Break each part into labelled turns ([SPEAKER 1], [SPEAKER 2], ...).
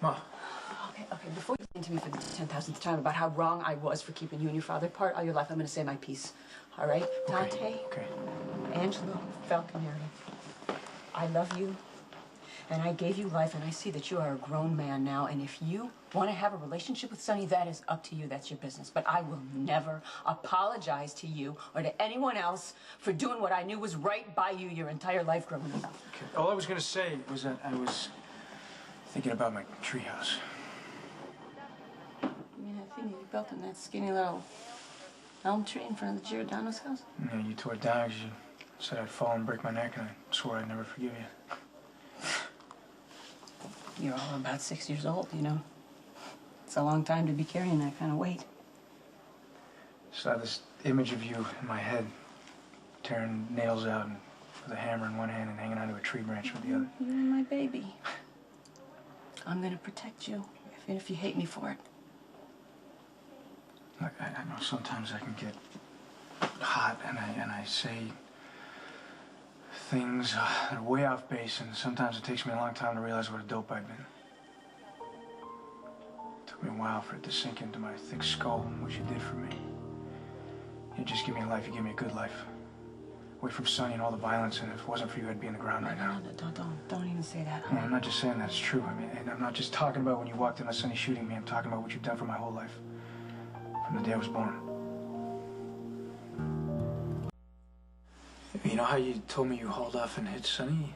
[SPEAKER 1] Ma.
[SPEAKER 2] Okay, before you say to me for the 10,000th time about how wrong I was for keeping you and your father apart all your life, I'm going to say my piece. All right? Dante?
[SPEAKER 1] Okay.
[SPEAKER 2] Angelo Falconeri. I love you, and I gave you life, and I see that you are a grown man now, and if you want to have a relationship with Sonny, that is up to you. That's your business. But I will never apologize to you or to anyone else for doing what I knew was right by you your entire life growing up.
[SPEAKER 1] Okay. All I was going to say was that I was thinking about my treehouse.
[SPEAKER 2] You mean that thing that you built in that skinny little elm tree in front of the Giordano's house?
[SPEAKER 1] Yeah, you tore it down because you said I'd fall and break my neck, and I swore I'd never forgive you.
[SPEAKER 2] You're all about 6 years old, you know. It's a long time to be carrying that kind of weight.
[SPEAKER 1] So I had this image of you in my head, tearing nails out and with a hammer in one hand and hanging onto a tree branch with the other.
[SPEAKER 2] You're my baby. I'm gonna protect you, even if you hate me for it.
[SPEAKER 1] Look, I know sometimes I can get hot and I say things that are way off base, and sometimes it takes me a long time to realize what a dope I've been. It took me a while for it to sink into my thick skull what you did for me. You just give me a life, you give me a good life. Away from Sonny and all the violence, and if it wasn't for you, I'd be in the ground right now.
[SPEAKER 2] No, don't even say that.
[SPEAKER 1] No, I'm not just saying that, it's true. I mean, and I'm not just talking about when you walked in on Sonny shooting me, I'm talking about what you've done for my whole life. From the day I was born. You know how you told me you hauled off and hit Sonny?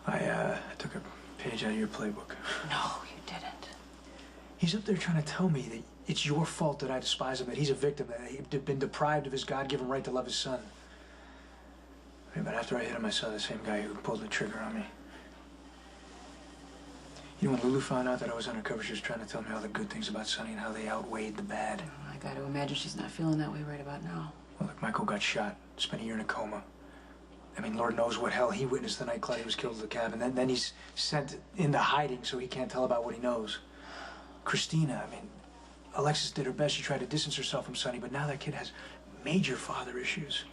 [SPEAKER 1] I took a page out of your playbook.
[SPEAKER 2] No, you didn't.
[SPEAKER 1] He's up there trying to tell me that it's your fault that I despise him, that he's a victim, that he'd been deprived of his God-given right to love his son. I mean, but after I hit him, I saw the same guy who pulled the trigger on me. You know, when Lulu found out that I was undercover, she was trying to tell me all the good things about Sonny and how they outweighed the bad.
[SPEAKER 2] I gotta imagine she's not feeling that way right about now.
[SPEAKER 1] Well, look, Michael got shot, spent a year in a coma. I mean, Lord knows what hell he witnessed the night Claudia was killed at the cabin. Then he's sent into hiding so he can't tell about what he knows. Kristina, I mean, Alexis did her best. She tried to distance herself from Sonny, but now that kid has major father issues.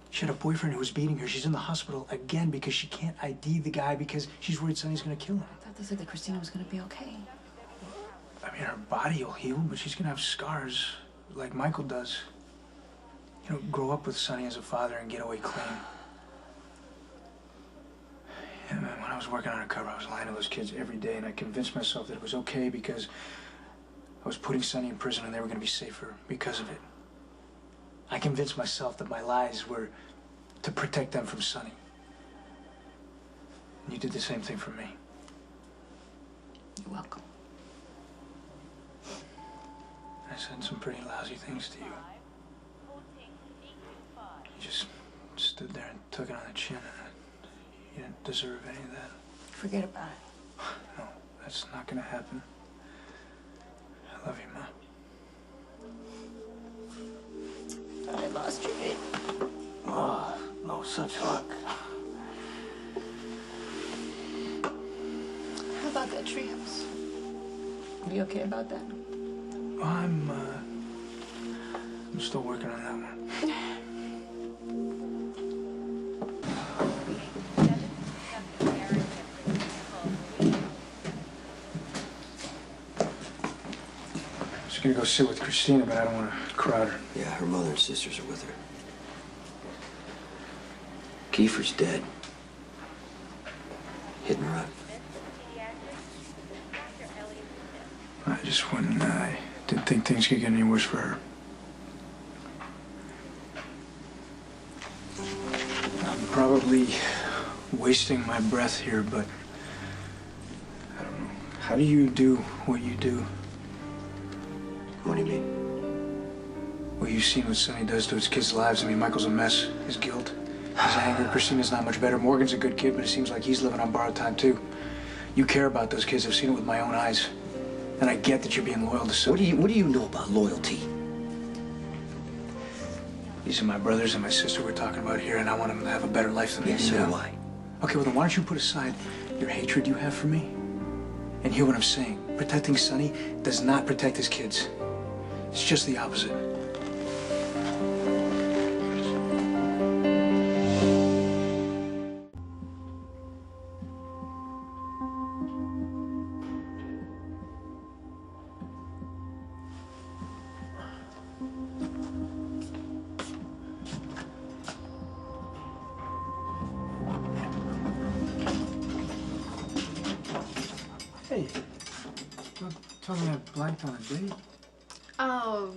[SPEAKER 1] She had a boyfriend who was beating her. She's in the hospital again because she can't ID the guy because she's worried Sonny's gonna kill him.
[SPEAKER 2] I thought they said that Kristina was gonna be okay.
[SPEAKER 1] I mean, her body will heal, but she's gonna have scars like Michael does. You know, grow up with Sonny as a father and get away clean. And man, when I was working undercover, I was lying to those kids every day, and I convinced myself that it was okay because I was putting Sonny in prison and they were gonna be safer because of it. I convinced myself that my lies were to protect them from Sonny. And you did the same thing for me.
[SPEAKER 2] You're welcome.
[SPEAKER 1] I said some pretty lousy things to you. You just stood there and took it on the chin, and you didn't deserve any of that.
[SPEAKER 2] Forget about it.
[SPEAKER 1] No, that's not gonna happen. I love you, Ma.
[SPEAKER 2] I lost you, babe.
[SPEAKER 1] Oh, no such luck.
[SPEAKER 2] How about that treehouse? Be okay about that?
[SPEAKER 1] I'm still working on that one. I was gonna go sit with Kristina, but I don't want to crowd her.
[SPEAKER 3] Yeah, her mother and sisters are with her. Kiefer's dead. Hit and run.
[SPEAKER 1] I just wouldn't, I didn't think things could get any worse for her. I'm probably wasting my breath here, but I don't know. How do you do what you do?
[SPEAKER 3] What do you mean?
[SPEAKER 1] Well, you've seen what Sonny does to his kids' lives. I mean, Michael's a mess. His guilt, his anger. Christina's not much better. Morgan's a good kid, but it seems like he's living on borrowed time, too. You care about those kids. I've seen it with my own eyes. And I get that you're being loyal to Sonny.
[SPEAKER 3] What do you know about loyalty?
[SPEAKER 1] These are my brothers and my sister we're talking about here, and I want them to have a better life than they do now.
[SPEAKER 3] So do I.
[SPEAKER 1] Okay, well then why don't you put aside your hatred you have for me and hear what I'm saying. Protecting Sonny does not protect his kids. It's just the opposite. Hey, don't tell me I blanked on a date.
[SPEAKER 4] Oh,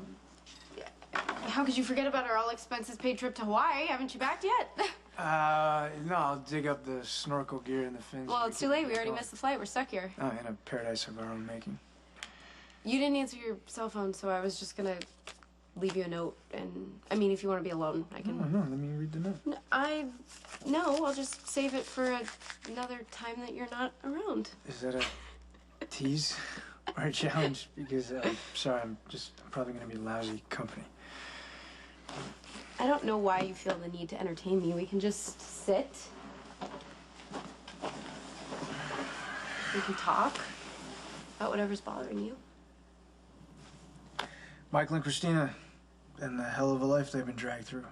[SPEAKER 4] how could you forget about our all-expenses-paid trip to Hawaii? Haven't you backed yet?
[SPEAKER 1] No, I'll dig up the snorkel gear and the fins.
[SPEAKER 4] Well, it's too late. We already missed the flight. We're stuck here.
[SPEAKER 1] Oh, in a paradise of our own making.
[SPEAKER 4] You didn't answer your cell phone, so I was just gonna leave you a note. And I mean, if you want to be alone, I can.
[SPEAKER 1] No, let me read the note.
[SPEAKER 4] No, I'll just save it for another time that you're not around.
[SPEAKER 1] Is that a tease or a challenge? Because sorry, I'm probably gonna be lousy company.
[SPEAKER 4] I don't know why you feel the need to entertain me. We can just sit. We can talk about whatever's bothering you.
[SPEAKER 1] Michael and Kristina, and the hell of a life they've been dragged through.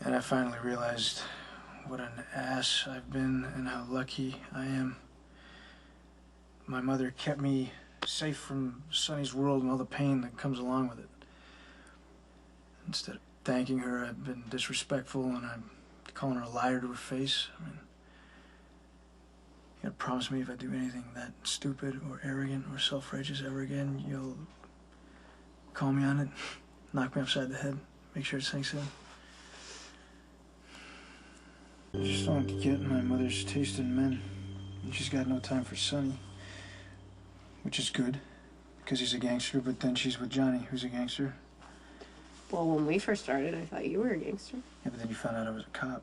[SPEAKER 1] And I finally realized what an ass I've been and how lucky I am. My mother kept me safe from Sonny's world and all the pain that comes along with it. Instead of thanking her, I've been disrespectful, and I'm calling her a liar to her face. I mean, you gotta promise me if I do anything that stupid or arrogant or self-righteous ever again, you'll call me on it, knock me upside the head, make sure it sinks in. I just don't get my mother's taste in men. And she's got no time for Sonny, which is good, because he's a gangster, but then she's with Johnny, who's a gangster.
[SPEAKER 4] Well, when we first started, I thought you were a gangster.
[SPEAKER 1] Yeah, but then you found out I was a cop.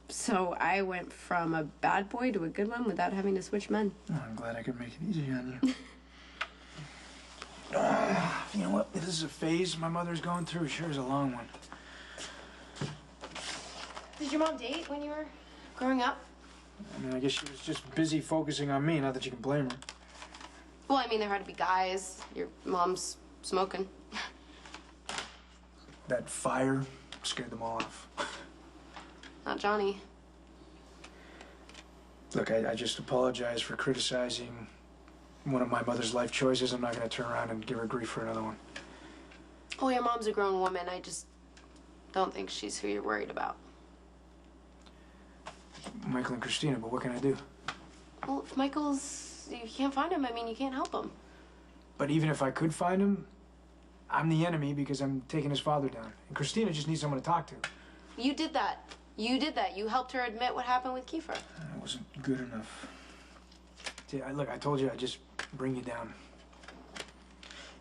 [SPEAKER 4] So I went from a bad boy to a good one without having to switch men.
[SPEAKER 1] Oh, I'm glad I could make it easy on you. You know what? If this is a phase my mother's going through, sure is a long one.
[SPEAKER 4] Did your mom date when you were growing up?
[SPEAKER 1] I mean, I guess she was just busy focusing on me, not that you can blame her.
[SPEAKER 4] Well, I mean, there had to be guys. Your mom's smoking.
[SPEAKER 1] That fire scared them all off.
[SPEAKER 4] Not Johnny.
[SPEAKER 1] Look, I just apologize for criticizing one of my mother's life choices. I'm not going to turn around and give her grief for another one.
[SPEAKER 4] Oh, your mom's a grown woman. I just don't think she's who you're worried about.
[SPEAKER 1] Michael and Kristina, but what can I do?
[SPEAKER 4] Well, if Michael's... You can't find him, I mean, you can't help him.
[SPEAKER 1] But even if I could find him, I'm the enemy because I'm taking his father down. And Kristina just needs someone to talk to.
[SPEAKER 4] You did that. You did that. You helped her admit what happened with Kiefer.
[SPEAKER 1] That wasn't good enough. See, look, I told you I'd just bring you down.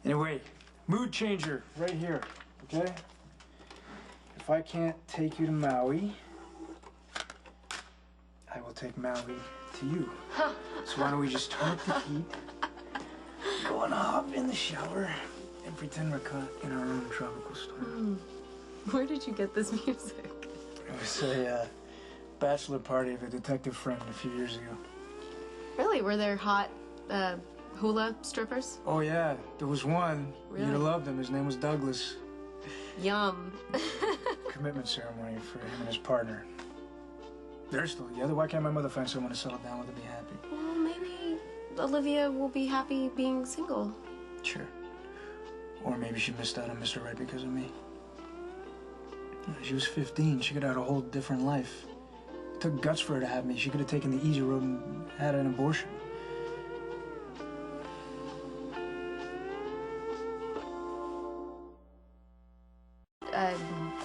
[SPEAKER 1] Anyway, mood changer right here, okay? If I can't take you to Maui, I will take Maui to you. So why don't we just turn up the heat, go and hop in the shower, and pretend we're caught in our own tropical storm.
[SPEAKER 4] Where did you get this music?
[SPEAKER 1] It was a bachelor party of a detective friend a few years ago.
[SPEAKER 4] Really? Were there hot hula strippers?
[SPEAKER 1] Oh, yeah. There was one.
[SPEAKER 4] Really?
[SPEAKER 1] You'd have loved him. His name was Douglas.
[SPEAKER 4] Yum.
[SPEAKER 1] Commitment ceremony for him and his partner. They're still together. Why can't my mother find someone to settle down with and be happy?
[SPEAKER 4] Well, maybe Olivia will be happy being single.
[SPEAKER 1] Sure. Or maybe she missed out on Mr. Right because of me. She was 15. She could have had a whole different life. It took guts for her to have me. She could have taken the easy road and had an abortion.
[SPEAKER 4] I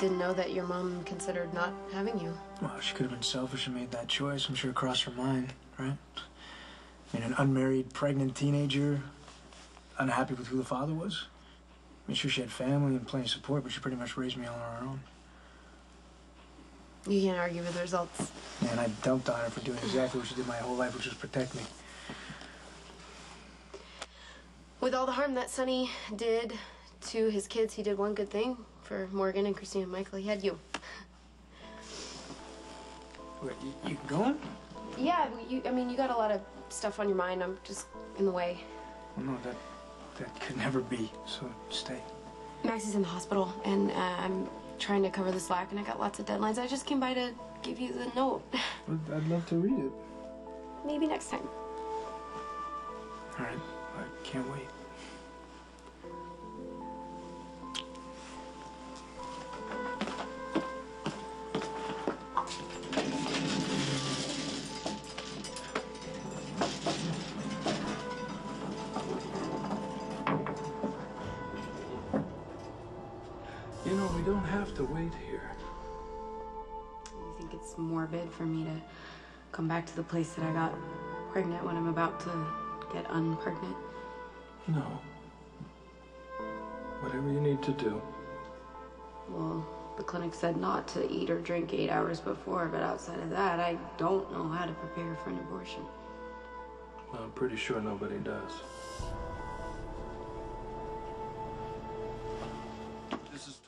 [SPEAKER 4] didn't know that your mom considered not having you.
[SPEAKER 1] Well, she could have been selfish and made that choice. I'm sure it crossed her mind, right? I mean, an unmarried, pregnant teenager, unhappy with who the father was. I mean, sure, she had family and plenty of support, but she pretty much raised me all on her own.
[SPEAKER 4] You can't argue with the results.
[SPEAKER 1] And I dumped on her for doing exactly what she did my whole life, which was protect me.
[SPEAKER 4] With all the harm that Sonny did to his kids, he did one good thing for Morgan and Kristina and Michael. He had you.
[SPEAKER 1] What, you going?
[SPEAKER 4] Yeah, I mean, you got a lot of stuff on your mind. I'm just in the way.
[SPEAKER 1] Well, no, that could never be, so stay.
[SPEAKER 4] Maxie's in the hospital, and I'm trying to cover the slack, and I got lots of deadlines. I just came by to give you the note.
[SPEAKER 1] Well, I'd love to read it.
[SPEAKER 4] Maybe next time.
[SPEAKER 1] All right, I can't wait.
[SPEAKER 5] to wait here.
[SPEAKER 4] You think it's morbid for me to come back to the place that I got pregnant when I'm about to get unpregnant?
[SPEAKER 5] No. Whatever you need to do.
[SPEAKER 4] Well, the clinic said not to eat or drink 8 hours before, but outside of that, I don't know how to prepare for an abortion.
[SPEAKER 5] Well, I'm pretty sure nobody does.